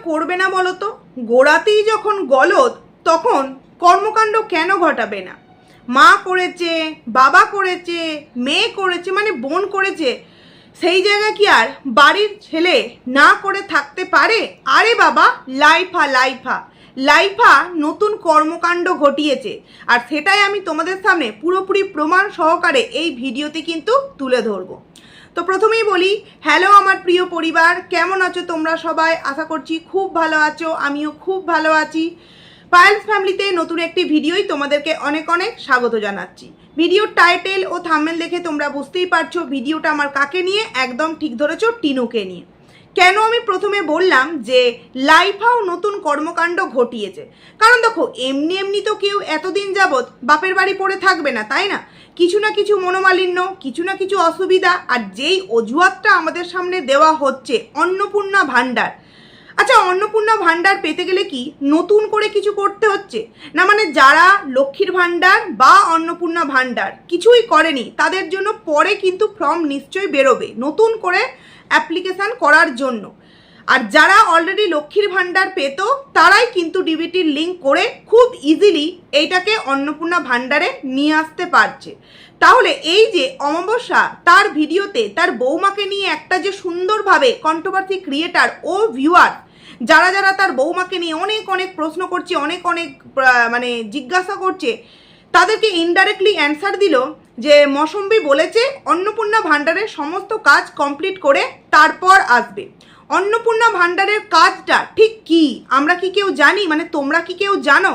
করবে না বলো তো? গোড়াতেই যখন গলদ, তখন কর্মকাণ্ড কেন ঘটাবে না? মা করেছে, বাবা করেছে, মেয়ে করেছে, মানে বোন করেছে, সেই জায়গায় কি আর বাড়ির ছেলে না করে থাকতে পারে? আরে বাবা, লাইফা লাইফা লাইফা নতুন কর্মকাণ্ড ঘটিয়েছে, আর সেটাই আমি তোমাদের সামনে পুরোপুরি প্রমাণ সহকারে এই ভিডিওতে কিন্তু তুলে ধরবো। তো প্রথমেই বলি, হ্যালো আমার প্রিয় পরিবার, কেমন আছো তোমরা সবাই? আশা করছি খুব ভালো আছো, আমিও খুব ভালো আছি। পায়েলস ফ্যামিলিতে নতুন একটি ভিডিওই তোমাদেরকে অনেক অনেক স্বাগত জানাচ্ছি। ভিডিওর টাইটেল ও থাম্বনেল দেখে তোমরা বুঝতেই পারছো ভিডিওটা আমার কাকে নিয়ে। একদম ঠিক ধরেছো, টিনুকে নিয়ে। কেন আমি প্রথমে বললাম যে লাইফাও নতুন কর্মকাণ্ড ঘটিয়েছে? কারণ দেখো, এমনি এমনি তো কেউ এতদিন যাবৎ বাপের বাড়ি পড়ে থাকবে না, তাই না? কিছু না কিছু মনোমালিন্য, কিছু না কিছু অসুবিধা, আর যেই অজুহাতটা আমাদের সামনে দেওয়া হচ্ছে অন্নপূর্ণা ভাণ্ডার। আচ্ছা, অন্নপূর্ণা ভাণ্ডার পেতে গেলে কি নতুন করে কিছু করতে হচ্ছে না? মানে যারা লক্ষ্মীর ভাণ্ডার বা অন্নপূর্ণা ভাণ্ডার কিছুই করেনি, তাদের জন্য পরে কিন্তু ফর্ম নিশ্চয়ই বেরোবে নতুন করে অ্যাপ্লিকেশান করার জন্য। আর যারা অলরেডি লক্ষ্মীর ভাণ্ডার পেত, তারাই কিন্তু ডিবিটির লিঙ্ক করে খুব ইজিলি এইটাকে অন্নপূর্ণা ভাণ্ডারে নিয়ে আসতে পারছে। তাহলে এই যে অমাবস্যা তার ভিডিওতে তার বৌমাকে নিয়ে একটা যে সুন্দরভাবে কন্ট্রোভার্সি ক্রিয়েটার ও ভিউয়ার যারা যারা তার বৌমাকে নিয়ে অনেক অনেক প্রশ্ন করছে, অনেক অনেক মানে জিজ্ঞাসা করছে, তাদেরকে ইনডাইরেক্টলি অ্যান্সার দিল যে মৌসুমী বলেছে অন্নপূর্ণা ভাণ্ডারের সমস্ত কাজ কমপ্লিট করে তারপর আসবে। অন্নপূর্ণা ভাণ্ডারের কাজটা ঠিক কি আমরা কি কেউ জানি? মানে তোমরা কি কেউ জানো?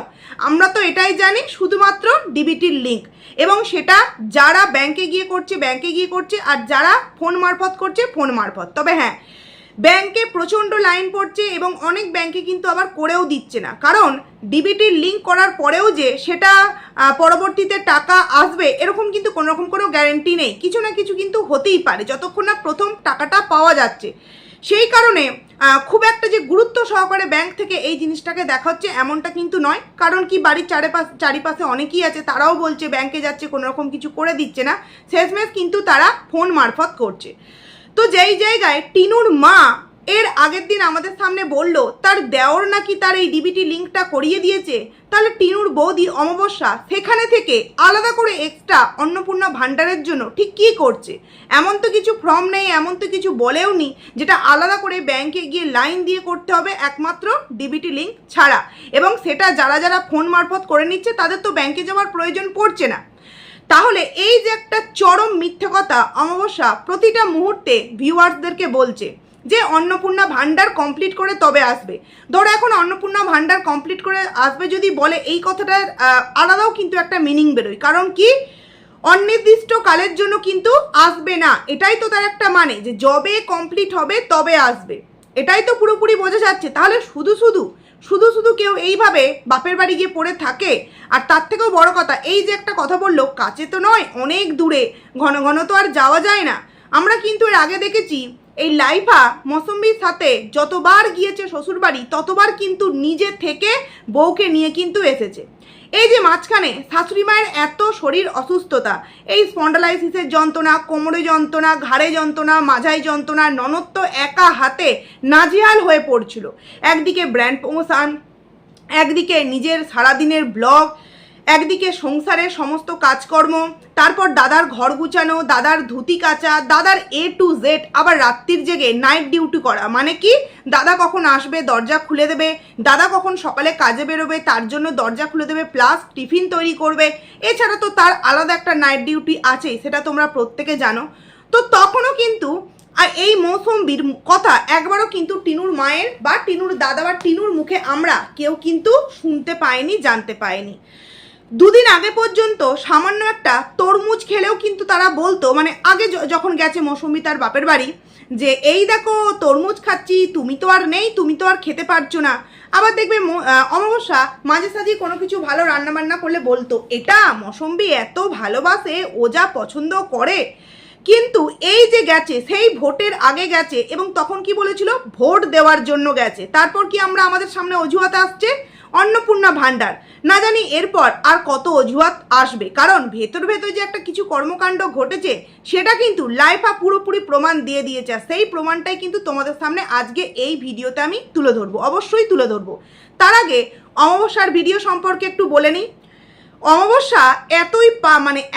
আমরা তো এটাই জানি, শুধুমাত্র ডিবিটির লিঙ্ক, এবং সেটা যারা ব্যাংকে গিয়ে করছে ব্যাংকে গিয়ে করছে, আর যারা ফোন মারফত করছে ফোন মারফত। তবে হ্যাঁ, ব্যাংকে প্রচণ্ড লাইন পড়ছে এবং অনেক ব্যাংকে কিন্তু আবার করেও দিচ্ছে না, কারণ ডিবিটির লিঙ্ক করার পরেও যে সেটা পরবর্তীতে টাকা আসবে এরকম কিন্তু কোনো রকম কোনো গ্যারেন্টি নেই। কিছু না কিছু কিন্তু হতেই পারে যতক্ষণ না প্রথম টাকাটা পাওয়া যাচ্ছে। সেই কারণে খুব একটা যে গুরুত্ব সহকারে ব্যাংক থেকে এই জিনিসটাকে দেখা হচ্ছে এমনটা কিন্তু নয়। কারণ কি, বাড়ির চারিপাশে অনেকেই আছে, তারাও বলছে ব্যাংকে যাচ্ছে, কোনো রকম কিছু করে দিচ্ছে না, শেষমেশ কিন্তু তারা ফোন মারফত করছে। তো যেই জায়গায় টিনুর মা এর আগের দিন আমাদের সামনে বলল তার দেওর নাকি তার এই ডিবিটি লিঙ্কটা করিয়ে দিয়েছে, তাহলে টিনুর বৌদি অমাবস্যা সেখানে থেকে আলাদা করে এক্সট্রা অন্নপূর্ণা ভাণ্ডারের জন্য ঠিক কী করছে? এমন তো কিছু ফর্ম নেই, এমন তো কিছু বলেও নি যেটা আলাদা করে ব্যাংকে গিয়ে লাইন দিয়ে করতে হবে একমাত্র ডিবিটি লিঙ্ক ছাড়া। এবং সেটা যারা যারা ফোন মারফত করে নিচ্ছে তাদের তো ব্যাংকে যাওয়ার প্রয়োজন পড়ছে না। তাহলে এই যে একটা চরম মিথ্যে কথা অমাবস্যা প্রতিটা মুহূর্তে ভিউয়ার্সদেরকে বলছে যে অন্নপূর্ণা ভাণ্ডার কমপ্লিট করে তবে আসবে। ধরো এখন অন্নপূর্ণা ভাণ্ডার কমপ্লিট করে আসবে যদি বলে, এই কথাটার আলাদাও কিন্তু একটা মিনিং বেরোয়। কারণ কি, অনির্দিষ্ট কালের জন্য কিন্তু আসবে না, এটাই তো তার একটা মানে, যে যবে কমপ্লিট হবে তবে আসবে, এটাই তো পুরোপুরি বোঝা যাচ্ছে। তাহলে শুধু শুধু কেউ এইভাবে বাপের বাড়ি গিয়ে পড়ে থাকে? আর তার থেকেও বড় কথা, এই যে একটা কথা বললো, কাছে তো নয়, অনেক দূরে, ঘন ঘন তো আর যাওয়া যায় না। আমরা কিন্তু এর আগে দেখেছি এই লাইফা মৌসুমীর সাথে যতবার গিয়েছে শ্বশুরবাড়ি ততবার কিন্তু নিজে থেকে বউকে নিয়ে কিন্তু এসেছে। এই যে মাঝখানে শাশুড়ি মায়ের এত শরীর অসুস্থতা, এই স্পন্ডালাইসিসের যন্ত্রণা, কোমরে যন্ত্রণা, ঘাড়ে যন্ত্রণা, মাঝায় যন্ত্রণা, ননদ তো একা হাতে নাজেহাল হয়ে পড়ছিল। একদিকে ব্র্যান্ড প্রমোশন, একদিকে নিজের সারাদিনের ব্লগ, একদিকে সংসারের সমস্ত কাজকর্ম, তারপর দাদার ঘর গুছানো, দাদার ধুতি কাচা, দাদার A to Z, আবার রাত্রির জেগে নাইট ডিউটি করা। মানে কি, দাদা কখন আসবে দরজা খুলে দেবে, দাদা কখন সকালে কাজে বেরোবে তার জন্য দরজা খুলে দেবে, প্লাস টিফিন তৈরি করবে। এছাড়া তো তার আলাদা একটা নাইট ডিউটি আছেই, সেটা তোমরা প্রত্যেকে জানো। তো তখনও কিন্তু আর এই মৌসুমীর কথা একবারও কিন্তু টিনুর মায়ের বা টিনুর দাদা বা টিনুর মুখে আমরা কেউ কিন্তু শুনতে পাইনি, জানতে পাইনি। দুদিন আগে পর্যন্ত সামান্য একটা তরমুজ খেলেও কিন্তু তারা বলতো, মানে আগে যখন গেছে মৌসুমী তার বাপের বাড়ি, যে এই দেখো তরমুজ খাচ্ছি, তুমি তো আর নেই, তুমি তো আর খেতে পারছো না। আবার দেখবে অমাবস্যা মাঝে সাঝে কোনো কিছু ভালো রান্নাবান্না করলে বলতো, এটা মৌসুমী এত ভালোবাসে, ও যা পছন্দ করে। কিন্তু এই যে গেছে সেই ভোটের আগে গেছে, এবং তখন কি বলেছিল, ভোট দেওয়ার জন্য গেছে। তারপর কি আমরা আমাদের সামনে অজুহাত আসছে অন্নপূর্ণা ভাণ্ডার, না জানি এরপর আর কত অজুহাত আসবে। কারণ ভেতর ভেতর যে একটা কিছু কর্মকাণ্ড ঘটেছে সেটা কিন্তু লাইফা পুরোপুরি প্রমাণ দিয়ে দিয়েছে। সেই প্রমাণটাই কিন্তু তোমাদের সামনে আজকে এই ভিডিওতে আমি তুলে ধরবো, অবশ্যই তুলে ধরবো। তার আগে অমাবস্যার ভিডিও সম্পর্কে একটু বলে নিই। অমাবস্যা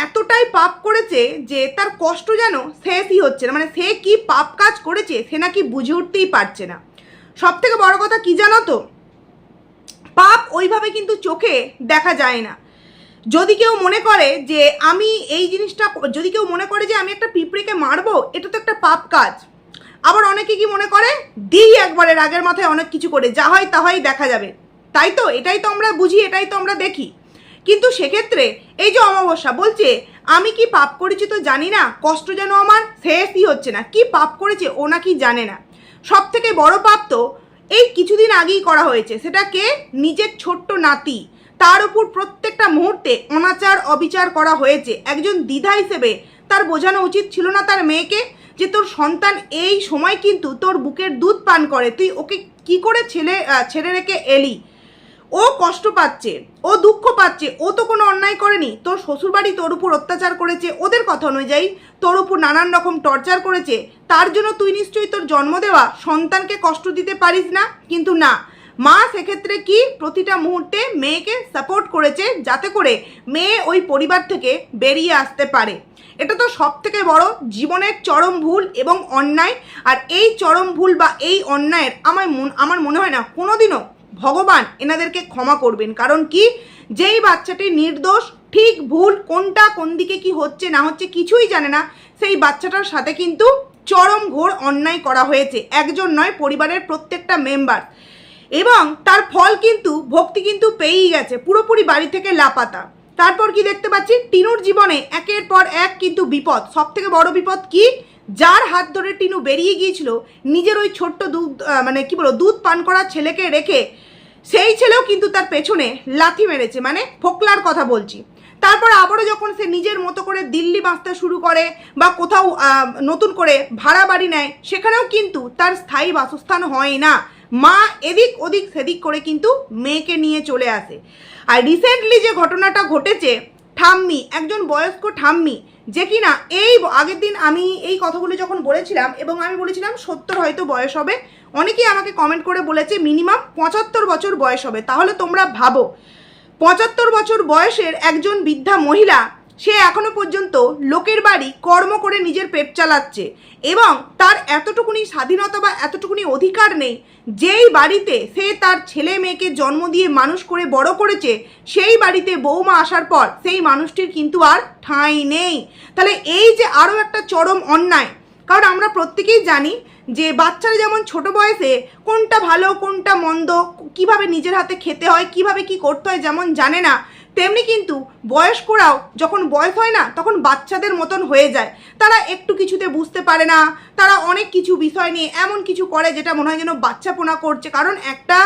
এতটাই পাপ করেছে যে তার কষ্ট যেন শেষই হচ্ছে না। সে কি পাপ কাজ করেছে সে নাকি বুঝে উঠতেই পারছে না। সব থেকে বড় কথা কি জানো তো, পাপ ওইভাবে কিন্তু চোখে দেখা যায় না। যদি কেউ মনে করে যে আমি এই জিনিসটা, যদি কেউ মনে করে যে আমি একটা পিঁপড়েকে মারবো, এটা তো একটা পাপ কাজ। আবার অনেকে কি মনে করে, দিই একবারে রাগের মাথায় অনেক কিছু করে, যা হয় তা হয় দেখা যাবে, তাই তো? এটাই তো আমরা বুঝি, এটাই তো আমরা দেখি। কিন্তু সেক্ষেত্রে এই যে অমাবস্যা বলছে আমি কি পাপ করেছি তো জানি না, কষ্ট যেন আমার শেষই হচ্ছে না। কি পাপ করেছে ও নাকি জানে না। সব থেকে বড় পাপ তো এই কিছুদিন আগেই করা হয়েছে, সেটা কে? নিজের ছোট্ট নাতি, তার উপর প্রত্যেকটা মুহূর্তে অনাচার অবিচার করা হয়েছে। একজন দিদা হিসেবে তার বোঝানো উচিত ছিল না তার মেয়েকে যে তোর সন্তান এই সময় কিন্তু তোর বুকের দুধ পান করে, তুই ওকে কি করে ছেড়ে রেখে এলি? ও কষ্ট পাচ্ছে, ও দুঃখ পাচ্ছে, ও তো কোনো অন্যায় করেনি। তোর শ্বশুরবাড়ি তোর উপর অত্যাচার করেছে, ওদের কথা অনুযায়ী তোর উপর নানান রকম টর্চার করেছে, তার জন্য তুই নিশ্চয়ই তোর জন্ম দেওয়া সন্তানকে কষ্ট দিতে পারিস না। কিন্তু না, মা সেক্ষেত্রে কি প্রতিটা মুহূর্তে মেয়েকে সাপোর্ট করেছে যাতে করে মেয়ে ওই পরিবার থেকে বেরিয়ে আসতে পারে। এটা তো সব থেকে বড় জীবনের চরম ভুল এবং অন্যায়। আর এই চরম ভুল বা এই অন্যায়ের আমার মনে হয় না কোনোদিনও ভগবান এনাদেরকে ক্ষমা করবেন। কারণ কি, যেই বাচ্চাটি নির্দোষ, ঠিক ভুল কোনটা, কোন দিকে কি হচ্ছে না হচ্ছে কিছুই জানে না, সেই বাচ্চাটার সাথে কিন্তু চরম ঘোর অন্যায় করা হয়েছে। একজন নয়, পরিবারের প্রত্যেকটা মেম্বার। এবং তার ফল কিন্তু ভক্তি কিন্তু পেয়েই গেছে, পুরোপুরি বাড়ি থেকে লাপাতা। তারপর কি দেখতে পাচ্ছি, টিনুর জীবনে একের পর এক কিন্তু বিপদ। সব থেকে বড় বিপদ কি, যার হাত ধরে টিনু বেরিয়ে গিয়েছিল নিজের ওই ছোট্ট দুধ পান করা ছেলেকে রেখে, সেই ছেলেও কিন্তু তার পেছনে লাথি মেরেছে, ফোকলার কথা বলছি। তারপর আবারও যখন সে নিজের মতো করে দিল্লি বাঁচতে শুরু করে বা কোথাও নতুন করে ভাড়া বাড়ি নেয়, সেখানেও কিন্তু তার স্থায়ী বাসস্থান হয় না। মা এদিক ওদিক সেদিক করে কিন্তু মেয়েকে নিয়ে চলে আসে। আর রিসেন্টলি যে ঘটনাটা ঘটেছে, ঠাম্মি, একজন বয়স্ক ঠাম্মি, যে কিনা এই আগের দিন আমি এই কথাগুলো যখন বলেছিলাম এবং আমি বলেছিলাম 70 হয়তো বয়স হবে, অনেকেই আমাকে কমেন্ট করে বলেছে মিনিমাম 75 বছর বয়স হবে। তাহলে তোমরা ভাবো, 75 বছর বয়সের একজন বৃদ্ধা মহিলা, সে এখনো পর্যন্ত লোকের বাড়ি কর্ম করে নিজের পেট চালাচ্ছে এবং তার এতটুকুনি স্বাধীনতা বা এতটুকুনি অধিকার নেই যেই বাড়িতে সে তার ছেলে মেয়েকে জন্ম দিয়ে মানুষ করে বড় করেছে, সেই বাড়িতে বৌমা আসার পর সেই মানুষটির কিন্তু আর ঠাঁই নেই। তাহলে এই যে আরও একটা চরম অন্যায়। কারণ আমরা প্রত্যেকেই জানি যে বাচ্চারা যেমন ছোট বয়সে কোনটা ভালো কোনটা মন্দ, কিভাবে নিজের হাতে খেতে হয়, কিভাবে কি করতে হয় যেমন জানে না, তেমনি কিন্তু বয়স্করাও যখন বয়স হয় না তখন বাচ্চাদের মতন হয়ে যায়। তারা একটু কিছুতে বুঝতে পারে না, তারা অনেক কিছু বিষয় নিয়ে এমন কিছু করে যেটা মনে হয় যেন বাচ্চাপোনা করছে। কারণ একটা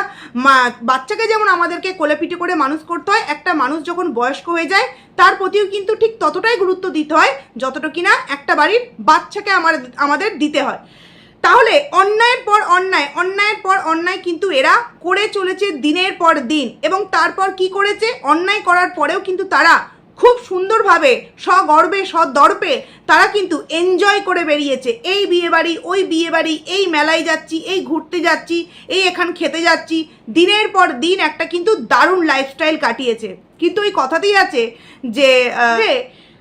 বাচ্চাকে যেমন আমাদেরকে কোলেপিঠে করে মানুষ করতে হয়, একটা মানুষ যখন বয়স্ক হয়ে যায় তার প্রতিও কিন্তু ঠিক ততটাই গুরুত্ব দিতে হয় যতটা কিনা একটা বাড়ির বাচ্চাকে আমাদের দিতে হয়। তাহলে অন্যায়ের পর অন্যায়, অন্যায়ের পর অন্যায় কিন্তু এরা করে চলেছে দিনের পর দিন। এবং তারপর কি করেছে, অন্যায় করার পরেও কিন্তু তারা খুব সুন্দরভাবে সগর্বে সদর্পে তারা কিন্তু এনজয় করে বেরিয়েছে। এই বিয়েবাড়ি, ওই বিয়েবাড়ি, এই মেলায় যাচ্ছি, এই ঘুরতে যাচ্ছি, এই এখান খেতে যাচ্ছি, দিনের পর দিন একটা কিন্তু দারুণ লাইফস্টাইল কাটিয়েছে। কিন্তু ওই কথাতেই আছে যে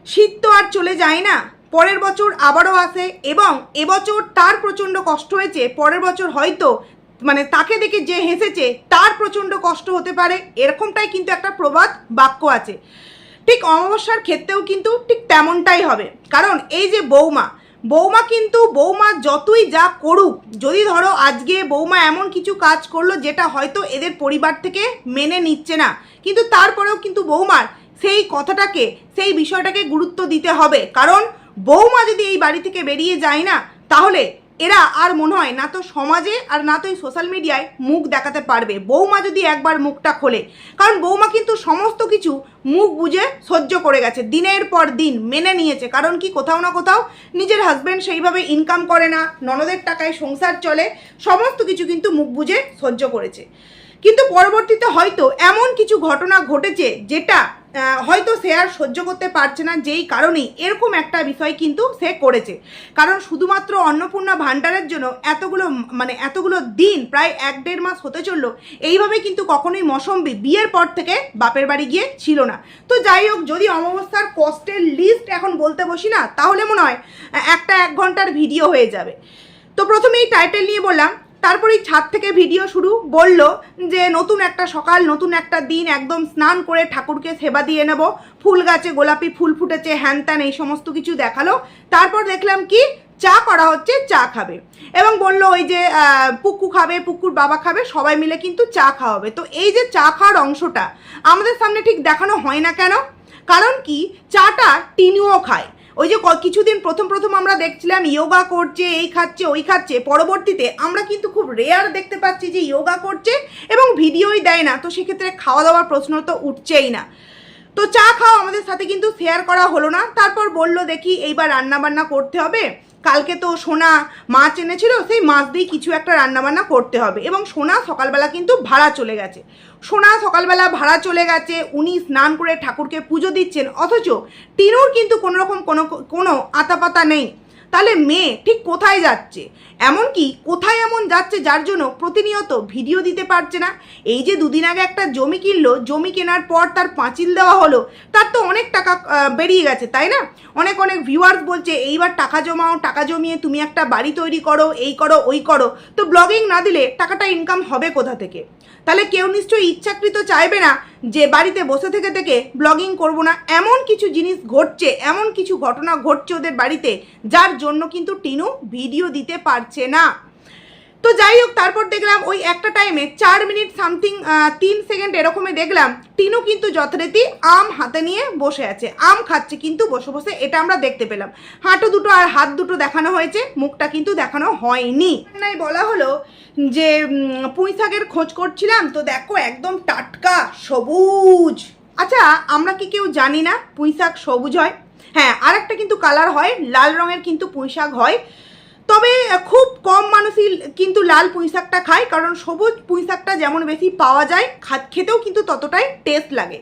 শীত তো আর চলে যায় না, পরের বছর আবারও আসে এবং এবছর তার প্রচণ্ড কষ্ট হয়েছে, পরের বছর হয়তো তাকে দেখে যে হেসেছে তার প্রচণ্ড কষ্ট হতে পারে। এরকমটাই কিন্তু একটা প্রবাদ বাক্য আছে। ঠিক অমাবস্যার ক্ষেত্রেও কিন্তু ঠিক তেমনটাই হবে। কারণ এই যে বৌমা কিন্তু বৌমা যতই যা করুক, যদি ধরো আজকে বৌমা এমন কিছু কাজ করলো যেটা হয়তো এদের পরিবার থেকে মেনে নিচ্ছে না, কিন্তু তারপরেও কিন্তু বৌমার সেই কথাটাকে, সেই বিষয়টাকে গুরুত্ব দিতে হবে। কারণ বৌমা যদি এই বাড়ি থেকে বেরিয়ে যায় না, তাহলে এরা আর মনে হয় না তো সমাজে আর না তো এই সোশ্যাল মিডিয়ায় মুখ দেখাতে পারবে। বৌমা যদি একবার মুখটা খোলে, কারণ বৌমা কিন্তু সমস্ত কিছু মুখ বুঝে সহ্য করে গেছে, দিনের পর দিন মেনে নিয়েছে। কারণ কি, কোথাও না কোথাও নিজের হাজব্যান্ড সেইভাবে ইনকাম করে না, ননদের টাকায় সংসার চলে, সমস্ত কিছু কিন্তু মুখ বুঝে সহ্য করেছে। কিন্তু পরবর্তীতে হয়তো এমন কিছু ঘটনা ঘটেছে যেটা হয়তো সে আর সহ্য করতে পারছে না, যেই কারণেই এরকম একটা বিষয় কিন্তু সে করেছে। কারণ শুধুমাত্র অন্নপূর্ণা ভাণ্ডারের জন্য এতগুলো দিন, প্রায় 1-1.5 মাস হতে চললো, এইভাবে কিন্তু কখনোই মৌসম্বি বিয়ের পর থেকে বাপের বাড়ি গিয়ে ছিল না। তো যাই হোক, যদি অমাবস্যার কষ্টের লিস্ট এখন বলতে বসি না, তাহলে মনে হয় 1 ঘন্টার ভিডিও হয়ে যাবে। তো প্রথমেই টাইটেল নিয়ে বললাম, তারপরেই ছাদ থেকে ভিডিও শুরু, বলল যে নতুন একটা সকাল, নতুন একটা দিন, একদম স্নান করে ঠাকুরকে সেবা দিয়ে নেব, ফুল গাছে গোলাপি ফুল ফুটেছে, হ্যান ত্যান এই সমস্ত কিছু দেখালো। তারপর দেখলাম কি চা করা হচ্ছে, চা খাবে, এবং বলল ওই যে পুক্কু খাবে, পুক্কুর বাবা খাবে, সবাই মিলে কিন্তু চা খাওয়াবে। তো এই যে চা খাওয়ার অংশটা আমাদের সামনে ঠিক দেখানো হয় না কেন? কারণ কি, চাটা টিনুও খায়। ওই যে কিছুদিন প্রথম আমরা দেখছিলাম ইয়োগা করছে, এই খাচ্ছে ওই খাচ্ছে, পরবর্তীতে আমরা কিন্তু খুব রেয়ার দেখতে পাচ্ছি যে ইয়োগা করছে এবং ভিডিওই দেয় না। তো সেক্ষেত্রে খাওয়া দাওয়ার প্রশ্ন তো উঠছেই না। তো চা খাওয়া আমাদের সাথে কিন্তু শেয়ার করা হলো না। তারপর বলল দেখি এইবার রান্নাবান্না করতে হবে, কালকে তো সোনা মাছ এনেছিল, সেই মাছ দিয়ে কিছু একটা রান্নাবান্না করতে হবে। এবং সোনা সকালবেলা কিন্তু ভাড়া চলে গেছে, উনি স্নান করে ঠাকুরকে পুজো দিচ্ছেন, অথচ টিনুর কিন্তু কোনোরকম কোনো আতাপাতা নেই। তাহলে মেয়ে ঠিক কোথায় যাচ্ছে? এমনকি কোথায় এমন যাচ্ছে যার জন্য প্রতিনিয়ত ভিডিও দিতে পারছে না? এই যে দুদিন আগে একটা জমি কিনলো, জমি কেনার পর তার পাঁচিল দেওয়া হলো, তার তো অনেক টাকা বেরিয়ে গেছে, তাই না? অনেক ভিউয়ার্স বলছে এইবার টাকা জমাও, টাকা জমিয়ে তুমি একটা বাড়ি তৈরি করো, এই করো ওই করো। তো ব্লগিং না দিলে টাকাটা ইনকাম হবে কোথা থেকে? তাহলে কেউ নিশ্চয়ই ইচ্ছাকৃত চাইবে না যে বাড়িতে বসে থেকে থেকে ব্লগিং করব না। এমন কিছু জিনিস ঘটছে, এমন কিছু ঘটনা ঘটছে ওদের বাড়িতে, যার জন্য কিন্তু টিনু ভিডিও দিতে পারছে না। তো যাই হোক, তারপর দেখলাম ওই একটা টাইমে 4 মিনিট সামথিং 3 সেকেন্ড এরকমই দেখলাম টিনু কিন্তু যথারীতি আম হাতে নিয়ে বসে আছে, আম খাচ্ছে কিন্তু বসে বসে, এটা আমরা দেখতে পেলাম। হাঁটু দুটো আর হাত দুটো দেখানো হয়েছে, মুখটা কিন্তু দেখানো হয়নি। নাই বলা হলো যে পুঁই শাকের খোঁজ করছিলাম, তো দেখো একদম টাটকা সবুজ। আচ্ছা, আমরা কি কেউ জানি না পুঁই শাক সবুজ হয়? হ্যাঁ, আর একটা কিন্তু কালার হয়, লাল রঙের কিন্তু পুঁই শাক হয়। তবে খুব কম মানুষই কিন্তু লাল পুঁই শাকটা খায়, কারণ সবুজ পুঁই শাকটা যেমন বেশি পাওয়া যায়, খেতেও কিন্তু ততটাই টেস্ট লাগে।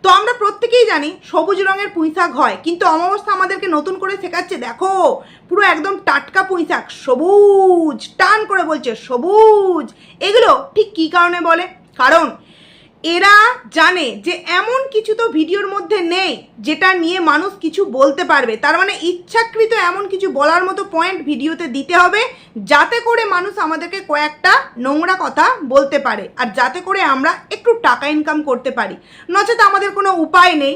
তো আমরা প্রত্যেকেই জানি সবুজ রঙের পুঁই শাক হয়, কিন্তু অমাবস্যা আমাদেরকে নতুন করে শেখাচ্ছে, দেখো পুরো একদম টাটকা পুঁই শাক, সবুজ, টান করে বলছে সবুজ। এগুলো ঠিক কী কারণে বলে? কারণ এরা জানে যে এমন কিছু তো ভিডিওর মধ্যে নেই যেটা নিয়ে মানুষ কিছু বলতে পারবে। তার মানে ইচ্ছাকৃত এমন কিছু বলার মতো পয়েন্ট ভিডিওতে দিতে হবে, যাতে করে মানুষ আমাদেরকে কয়েকটা নোংরা কথা বলতে পারে, আর যাতে করে আমরা একটু টাকা ইনকাম করতে পারি, নচেত আমাদের কোনো উপায় নেই।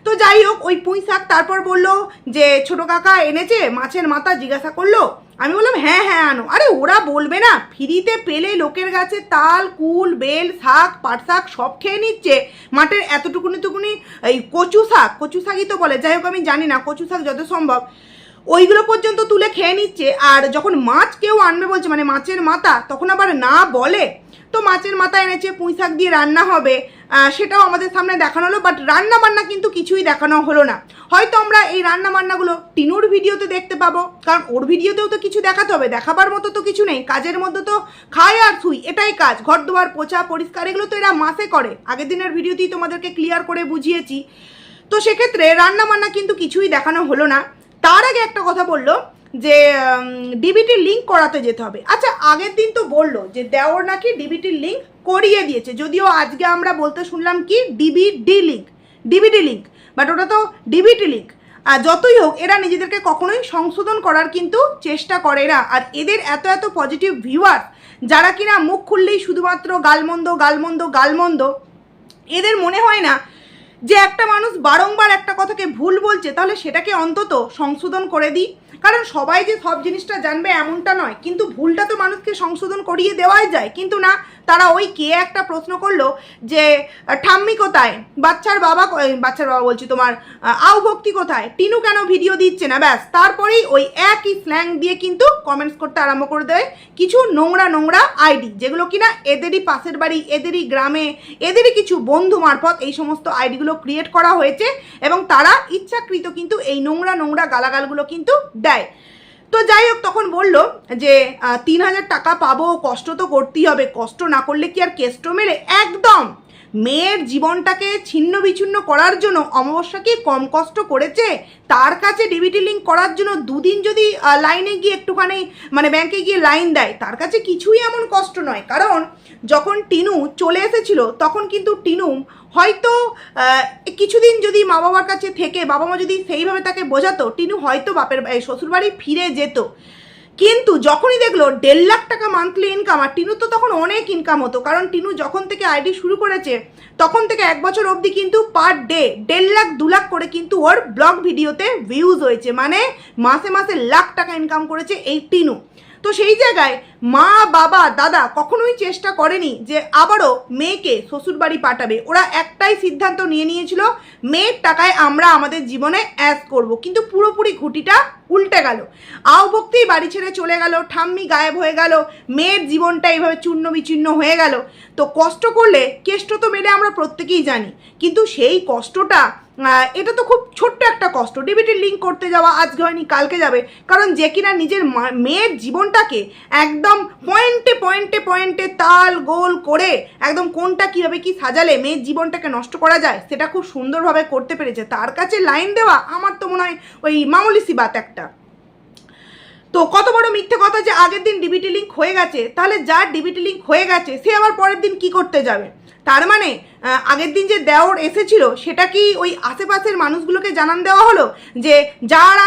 তো যাই হোক, ওই পুঁই শাক তারপর বললো যে ছোটো কাকা এনেছে মাছের মাথা, জিজ্ঞাসা করলো। আমি বললাম হ্যাঁ হ্যাঁ আনো। আরে ওরা বলবে না, ফ্রিতে পেলে লোকের গাছে তাল, কুল, বেল, শাক, পাট শাক সব খেয়ে নিচ্ছে, মাঠের এতটুকুনি এই কচু শাকই তো বলে, যাই হোক আমি জানি না, কচু শাক যত সম্ভব ওইগুলো পর্যন্ত তুলে খেয়ে নিচ্ছে। আর যখন মাছ কেউ আনবে বলছে, মানে মাছের মাথা, তখন আবার না বলে। তো মাছের মাথা এনেছে, পুঁই শাক দিয়ে রান্না হবে, সেটাও আমাদের সামনে দেখানো হলো, বাট রান্না বান্না কিন্তু কিছুই দেখানো হলো না। হয়তো আমরা এই রান্না বান্নাগুলো টিনুর ভিডিওতে দেখতে পাবো, কারণ ওর ভিডিওতেও তো কিছু দেখাতে হবে, দেখাবার মতো তো কিছু নেই। কাজের মধ্যে তো খায় আর শুই, এটাই কাজ। ঘর দুয়ার পোছা পরিষ্কার এগুলো তো এরা মাসে করে, আগের দিনের ভিডিওতেই তোমাদেরকে ক্লিয়ার করে বুঝিয়েছি। তো সেক্ষেত্রে রান্না বান্না কিন্তু কিছুই দেখানো হলো না। তার আগে একটা কথা বললো যে ডিবিটির লিঙ্ক করাতে যেতে হবে। আচ্ছা, আগের দিন তো বললো যে দেওর নাকি ডিবিটির লিঙ্ক করিয়ে দিয়েছে, যদিও আজকে আমরা বলতে শুনলাম কি ডিবিডি লিঙ্ক, বাট ওটা তো ডিবিটি লিঙ্ক। আর যতই হোক, এরা নিজেদেরকে কখনোই সংশোধন করার কিন্তু চেষ্টা করে না। আর এদের এত পজিটিভ ভিউয়ার, যারা কিনা মুখ খুললেই শুধুমাত্র গালমন্দ, এদের মনে হয় না যে একটা মানুষ বারংবার একটা কথাকে ভুল বলছে, তাহলে সেটাকে অন্তত সংশোধন করে দিই। কারণ সবাই যে সব জিনিসটা জানবে এমনটা নয়, কিন্তু ভুলটা তো মানুষকে সংশোধন করিয়ে দেওয়াই যায়। কিন্তু না, তারা ওই কে একটা প্রশ্ন করলো যে ঠাম্মি কোথায়, বাচ্চার বাবা বলছি তোমার আউ ভক্তি কোথায়, টিনু কেন ভিডিও দিচ্ছে না, ব্যাস তারপরেই ওই একই স্ল্যাং দিয়ে কিন্তু কমেন্টস করতে আরম্ভ করে দেয় কিছু নোংরা নোংরা আইডি, যেগুলো কিনা এদেরই পাশের বাড়ি, এদেরই গ্রামে, এদেরই কিছু বন্ধু মারফত এই সমস্ত আইডিগুলো ক্রিয়েট করা হয়েছে এবং তারা ইচ্ছাকৃত কিন্তু এই নোংরা নোংরা গালাগালগুলো কিন্তু দেয়। তো যাই হোক, তখন বলল যে 3,000 টাকা পাবো, কষ্ট তো করতেই হবে, কষ্ট না করলে কি আর কেষ্ট মেরে, একদম মেয়ের জীবনটাকে ছিন্ন বিচ্ছিন্ন করার জন্য অমাবস্যা কি কম কষ্ট করেছে? তার কাছে ডিবিটি লিঙ্ক করার জন্য দুদিন যদি লাইনে গিয়ে একটুখানি মানে ব্যাংকে গিয়ে লাইন দেয়, তার কাছে কিছুই এমন কষ্ট নয়। কারণ যখন টিনু চলে এসেছিল তখন কিন্তু টিনু হয়তো কিছুদিন যদি মা বাবার কাছে থেকে বাবা মা যদি সেইভাবে তাকে বোঝাতো, টিনু হয়তো বাপের শ্বশুরবাড়ি ফিরে যেত। কিন্তু যখনই দেখলো 1.5 লাখ টাকা মান্থলি ইনকাম, আর টিনু তো তখন অনেক ইনকাম হতো, কারণ টিনু যখন থেকে আইডি শুরু করেছে তখন থেকে 1 বছর অবধি কিন্তু পার ডে 1.5 লাখ 2 লাখ করে কিন্তু ওর ব্লগ ভিডিওতে ভিউজ হয়েছে, মানে মাসে মাসে লাখ টাকা ইনকাম করেছে এই টিনু। তো সেই জায়গায় মা বাবা দাদা কখনোই চেষ্টা করেনি যে আবারও মেয়েকে শ্বশুরবাড়ি পাঠাবে। ওরা একটাই সিদ্ধান্ত নিয়ে নিয়েছিল, মেয়ের টাকায় আমরা আমাদের জীবনে অ্যাশ করব। কিন্তু পুরোপুরি ঘুঁটিটা উল্টে গেল। আও ভক্তি বাড়ি ছেড়ে চলে গেল, ঠাম্মি গায়েব হয়ে গেল, মেয়ের জীবনটা এইভাবে চূর্ণ বিচূর্ণ হয়ে গেল। তো কষ্ট করলে কেষ্ট তো মেলে আমরা প্রত্যেকেই জানি, কিন্তু সেই কষ্টটা এটা তো খুব ছোট্ট একটা কষ্ট। ডিবিটির লিঙ্ক করতে যাওয়া আজকে হয়নি কালকে যাবে, কারণ যে কিনা নিজের মেয়ের জীবনটাকে একদম পয়েন্টে পয়েন্টে পয়েন্টে তাল গোল করে একদম কোনটা কীভাবে কি সাজালে মেয়ের জীবনটাকে নষ্ট করা যায় সেটা খুব সুন্দরভাবে করতে পেরেছে। তার কাছে লাইন দেওয়া আমার তো মনে হয় ওই মামুলি সিবাত একটা। তো কত বড় মিথ্যে কথা যে আগের দিন ডিবিটি লিঙ্ক হয়ে গেছে, তাহলে যার ডিবিটি লিঙ্ক হয়ে গেছে সে আবার পরের দিন কি করতে যাবে? তার মানে আগের দিন যে দেওর এসেছিল সেটা কি ওই আশেপাশের মানুষগুলোকে জানান দেওয়া হলো যে যারা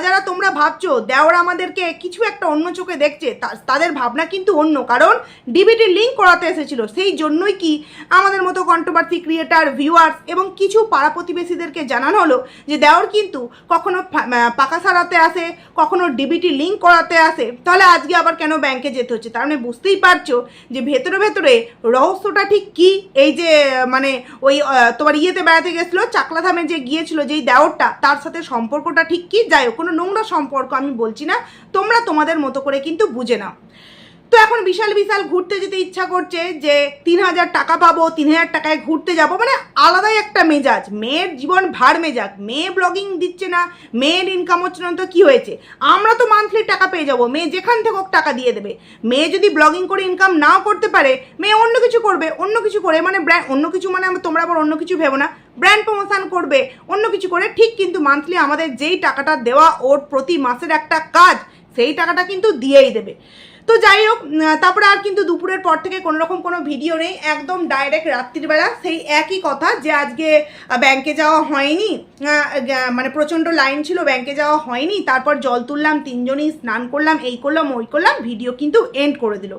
যারা তোমরা ভাবছো দেওর আমাদেরকে কিছু একটা অন্য চোখে দেখছে, তাদের ভাবনা কিন্তু অন্য, কারণ ডিবিটি লিঙ্ক করাতে এসেছিল। সেই জন্যই কি আমাদের মতো কন্ট্রোভার্সি ক্রিয়েটার, ভিউয়ার্স এবং কিছু পাড়া প্রতিবেশীদেরকে জানানো হলো যে দেওর কিন্তু কখনো পাকা সারাতে আসে, কখনো ডিবিটি লিঙ্ক করাতে আসে, তাহলে আজকে আবার কেন ব্যাংকে যেতে হচ্ছে? তার মানে বুঝতেই পারছো যে ভেতরে ভেতরে রহস্যটা ঠিক কি। এই যে মানে ওই তোমার ইয়েতে বেড়াতে গেছিল, চাকলাধামে যে গিয়েছিল যেই দেওরটা, তার সাথে সম্পর্কটা ঠিক কি? যাই হোক, কোনো নোংরা সম্পর্ক আমি বলছি না, তোমরা তোমাদের মতো করে কিন্তু বুঝে নাও। তো এখন বিশাল বিশাল ঘুরতে যেতে ইচ্ছা করছে যে 3,000 টাকা পাবো, 3,000 টাকায় ঘুরতে যাব, মানে আলাদাই একটা মেজাজ। মেয়ের জীবন ভার মেজাজ, মেয়ে ব্লগিং দিচ্ছে না, মেয়ের ইনকাম হচ্ছে না, তো কী হয়েছে? আমরা তো মান্থলি টাকা পেয়ে যাবো, মেয়ে যেখান থেকে হোক টাকা দিয়ে দেবে। মেয়ে যদি ব্লগিং করে ইনকাম নাও করতে পারে, মেয়ে অন্য কিছু করবে, অন্য কিছু করে মানে অন্য কিছু মানে তোমরা আবার অন্য কিছু ভেবো না, ব্র্যান্ড প্রমোশন করবে, অন্য কিছু করে ঠিক কিন্তু মান্থলি আমাদের যেই টাকাটা দেওয়া ওর প্রতি মাসের একটা কাজ, সেই টাকাটা কিন্তু দিয়েই দেবে। তো যাই হোক, তারপরে আর কিন্তু দুপুরের পর থেকে কোনো রকম কোনো ভিডিও নেই, একদম ডাইরেক্ট রাত্রিবেলা সেই একই কথা যে আজকে ব্যাংকে যাওয়া হয়নি, মানে প্রচণ্ড লাইন ছিল, ব্যাংকে যাওয়া হয়নি, তারপর জল তুললাম, 3জনই স্নান করলাম, এই করলাম ওই করলাম, ভিডিও কিন্তু এন্ড করে দিল।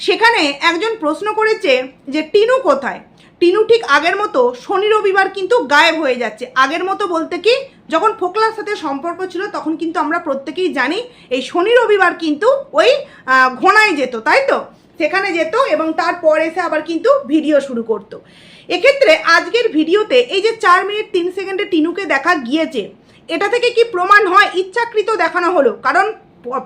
সেখানে একজন প্রশ্ন করেছে যে টিনু কোথায়? টিনু ঠিক আগের মতো শনি রবিবার কিন্তু গায়েব হয়ে যাচ্ছে। আগের মতো বলতে কি, যখন ফোকলার সাথে সম্পর্ক ছিল তখন কিন্তু আমরা প্রত্যেকেই জানি এই শনি রবিবার কিন্তু ওই ঘোনায় যেত, তাই তো? সেখানে যেত এবং তারপর এসে আবার কিন্তু ভিডিও শুরু করতো। এক্ষেত্রে আজকের ভিডিওতে এই যে 4 মিনিট 3 সেকেন্ডে টিনুকে দেখা গিয়েছে, এটা থেকে কি প্রমাণ হয় ইচ্ছাকৃত দেখানো হলো? কারণ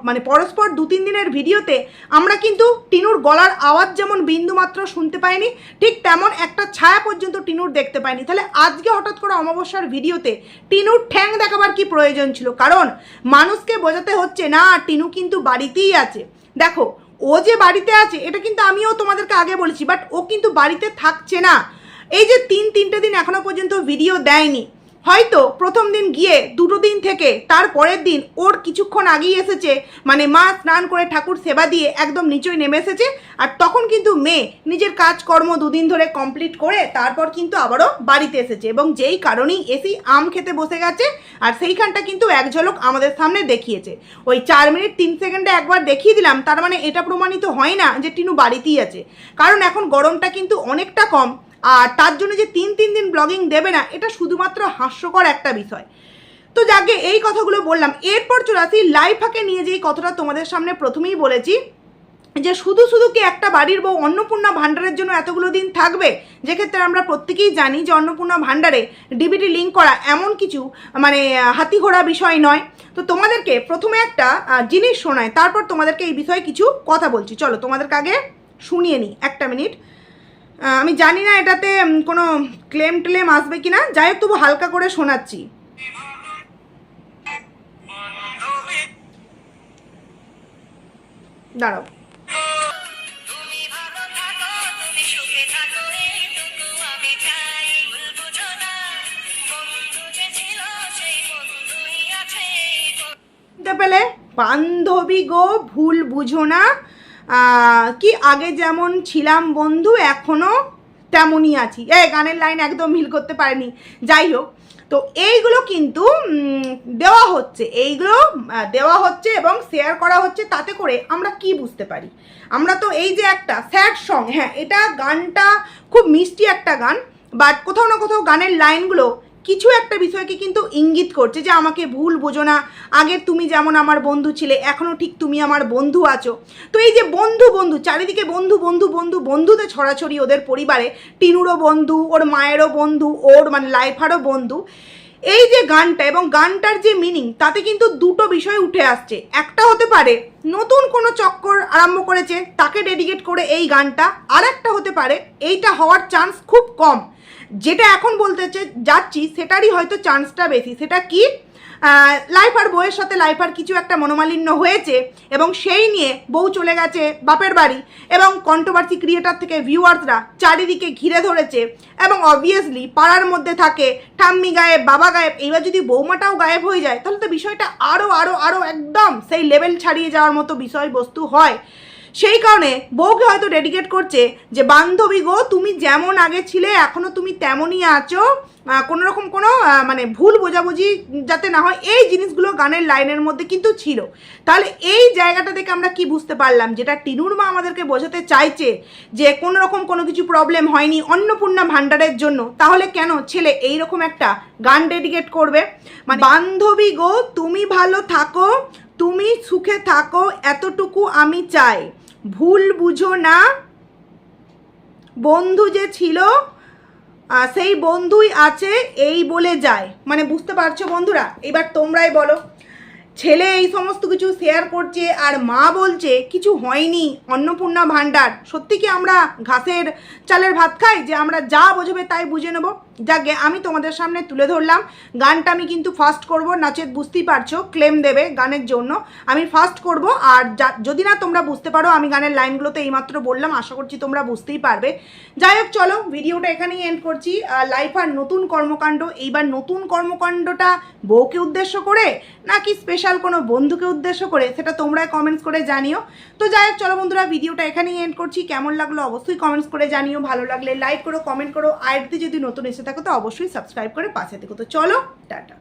মানে পরস্পর 2-3 দিনের ভিডিওতে আমরা কিন্তু টিনুর গলার আওয়াজ যেমন বিন্দুমাত্র শুনতে পাইনি, ঠিক তেমন একটা ছায়া পর্যন্ত টিনুর দেখতে পাইনি। তাহলে আজকে হঠাৎ করে অমাবস্যার ভিডিওতে টিনুর ঠ্যাং দেখাবার কি প্রয়োজন ছিল? কারণ মানুষকে বোঝাতে হচ্ছে না টিনু কিন্তু বাড়িতেই আছে। দেখো, ও যে বাড়িতে আছে এটা কিন্তু আমিও তোমাদেরকে আগে বলেছি, বাট ও কিন্তু বাড়িতে থাকছে না। এই যে 3-3টে দিন এখনো পর্যন্ত ভিডিও দেয়নি, হয়তো প্রথম দিন গিয়ে 2 দিন থেকে তার পরের দিন ওর কিছুক্ষণ আগেই এসেছে, মানে মা স্নান করে ঠাকুর সেবা দিয়ে একদম নিচেই নেমে এসেছে, আর তখন কিন্তু মেয়ে নিজের কাজকর্ম 2 দিন ধরে কমপ্লিট করে তারপর কিন্তু আবারও বাড়িতে এসেছে, এবং যেই কারণেই এসেই আম খেতে বসে গেছে। আর সেইখানটা কিন্তু এক ঝলক আমাদের সামনে দেখিয়েছে। ওই 4 মিনিট 3 সেকেন্ডে একবার দেখিয়ে দিলাম, তার মানে এটা প্রমাণিত হয় না যে টিনু বাড়িতেই আছে, কারণ এখন গরমটা কিন্তু অনেকটা কম, আর তার জন্য যে 3 দিন ব্লগিং দেবে না, এটা শুধুমাত্র হাস্যকর একটা বিষয়। তো যাকে এই কথাগুলো বললাম, এরপর চলে আসি লাইফাকে নিয়ে যেই কথাটা তোমাদের সামনে প্রথমেই বলেছি, যে শুধু শুধু কি একটা বাড়ির বউ অন্নপূর্ণা ভাণ্ডারের জন্য এতগুলো দিন থাকবে, যেক্ষেত্রে আমরা প্রত্যেকেই জানি যে অন্নপূর্ণা ভাণ্ডারে ডিবিটি লিঙ্ক করা এমন কিছু মানে হাতি ঘোড়া বিষয় নয়। তো তোমাদেরকে প্রথমে একটা জিনিস শোনায়, তারপর তোমাদেরকে এই বিষয়ে কিছু কথা বলছি। চলো তোমাদেরকে আগে শুনিয়ে নিই, একটা মিনিট। আমি জানি না এটাতে কোনো ক্লেম টেলেম আসবে কিনা, যাই হোক তবু হালকা করে শোনাচ্ছি। দাঁড়াও। পেলে বান্ধবী গো ভুল বুঝো না, কি আগে যেমন ছিলাম বন্ধু এখনো তেমনই আছি। গানের লাইন একদম মিল করতে পারেনি, যাই হোক। তো এইগুলো কিন্তু দেওয়া হচ্ছে এবং শেয়ার করা হচ্ছে। তাতে করে আমরা কি বুঝতে পারি, আমরা তো এই যে একটা স্যাড সং, হ্যাঁ এটা গানটা খুব মিষ্টি একটা গান, বাট কোথাও না কোথাও গানের লাইনগুলো কিছু একটা বিষয়কে কিন্তু ইঙ্গিত করছে যে আমাকে ভুল বোঝো না, আগে তুমি যেমন আমার বন্ধু ছিলে এখনও ঠিক তুমি আমার বন্ধু আছো। তো এই যে বন্ধু বন্ধু চারিদিকে বন্ধু বন্ধু বন্ধু বন্ধুতে ছড়াছড়ি, ওদের পরিবারে টিনুরও বন্ধু, ওর মায়েরও বন্ধু, ওর মানে লাইফারও বন্ধু। এই যে গানটা এবং গানটার যে মিনিং, তাতে কিন্তু দুটো বিষয় উঠে আসছে। একটা হতে পারে নতুন কোনো চক্কর আরম্ভ করেছে, তাকে ডেডিকেট করে এই গানটা। আর একটা হতে পারে এইটা হওয়ার চান্স খুব কম, যেটা এখন বলতে যাচ্ছি সেটারই হয়তো চান্সটা বেশি। সেটা কি, লাইফার বউয়ের সাথে লাইফার কিছু একটা মনোমালিন্য হয়েছে এবং সেই নিয়ে বউ চলে গেছে বাপের বাড়ি, এবং কন্ট্রোভার্সি ক্রিয়েটার থেকে ভিউয়ার্সরা চারিদিকে ঘিরে ধরেছে। এবং অবভিয়াসলি পাড়ার মধ্যে থাকে ঠাম্মি গায়েব, বাবা গায়েব, এইবার যদি বৌমাটাও গায়েব হয়ে যায় তাহলে তো বিষয়টা আরও আরও আরও একদম সেই লেভেল ছাড়িয়ে যাওয়ার মতো বিষয়বস্তু হয়। সেই কারণে বউকে হয়তো ডেডিকেট করছে যে বান্ধবী গো তুমি যেমন আগে ছিলে এখনও তুমি তেমনই আছো, কোনো রকম কোনো মানে ভুল বোঝাবুঝি যাতে না হয়, এই জিনিসগুলো গানের লাইনের মধ্যে কিন্তু ছিল। তাহলে এই জায়গাটা থেকে আমরা কি বুঝতে পারলাম, যেটা টিনুর মা আমাদেরকে বোঝাতে চাইছে যে কোনো রকম কোনো কিছু প্রবলেম হয়নি অন্নপূর্ণা ভাণ্ডারের জন্য, তাহলে কেন ছেলে এইরকম একটা গান ডেডিকেট করবে। মানে বান্ধবী গো তুমি ভালো থাকো, তুমি সুখে থাকো, এতটুকু আমি চাই, ভুল বুঝো না, বন্ধু যে ছিল সেই বন্ধুই আছে এই বলে যায়। মানে বুঝতে পারছো বন্ধুরা? এবার তোমরাই বলো, ছেলে এই সমস্ত কিছু শেয়ার করছে আর মা বলছে কিছু হয়নি অন্নপূর্ণা ভাণ্ডার। সত্যি কি আমরা ঘাসের চালের ভাত খাই যে আমরা যা বোঝাবে তাই বুঝে নেবো? যাকে আমি তোমাদের সামনে তুলে ধরলাম। গানটা আমি কিন্তু ফাস্ট করব, নাচের বুঝতেই পারছো ক্লেম দেবে গানের জন্য, আমি ফাস্ট করব। আর যদি না তোমরা বুঝতে পারো, আমি গানের লাইনগুলোতে এইমাত্র বললাম, আশা করছি তোমরা বুঝতেই পারবে। যাই হোক চলো ভিডিওটা এখানেই এন্ড করছি। লাইফার নতুন কর্মকাণ্ড, এইবার নতুন কর্মকাণ্ডটা বউকে উদ্দেশ্য করে নাকি স্পেশাল কোনো বন্ধুকে উদ্দেশ্য করে, সেটা তোমরা কমেন্টস করে জানিও। তো যাই হোক চলো বন্ধুরা, ভিডিওটা এখানেই এন্ড করছি। কেমন লাগলো অবশ্যই কমেন্টস করে জানিও, ভালো লাগলে লাইক করো, কমেন্ট করো, আর যদি নতুন এসে থাকো তো অবশ্যই সাবস্ক্রাইব করে পাশে থেকো। তো চলো টাটা।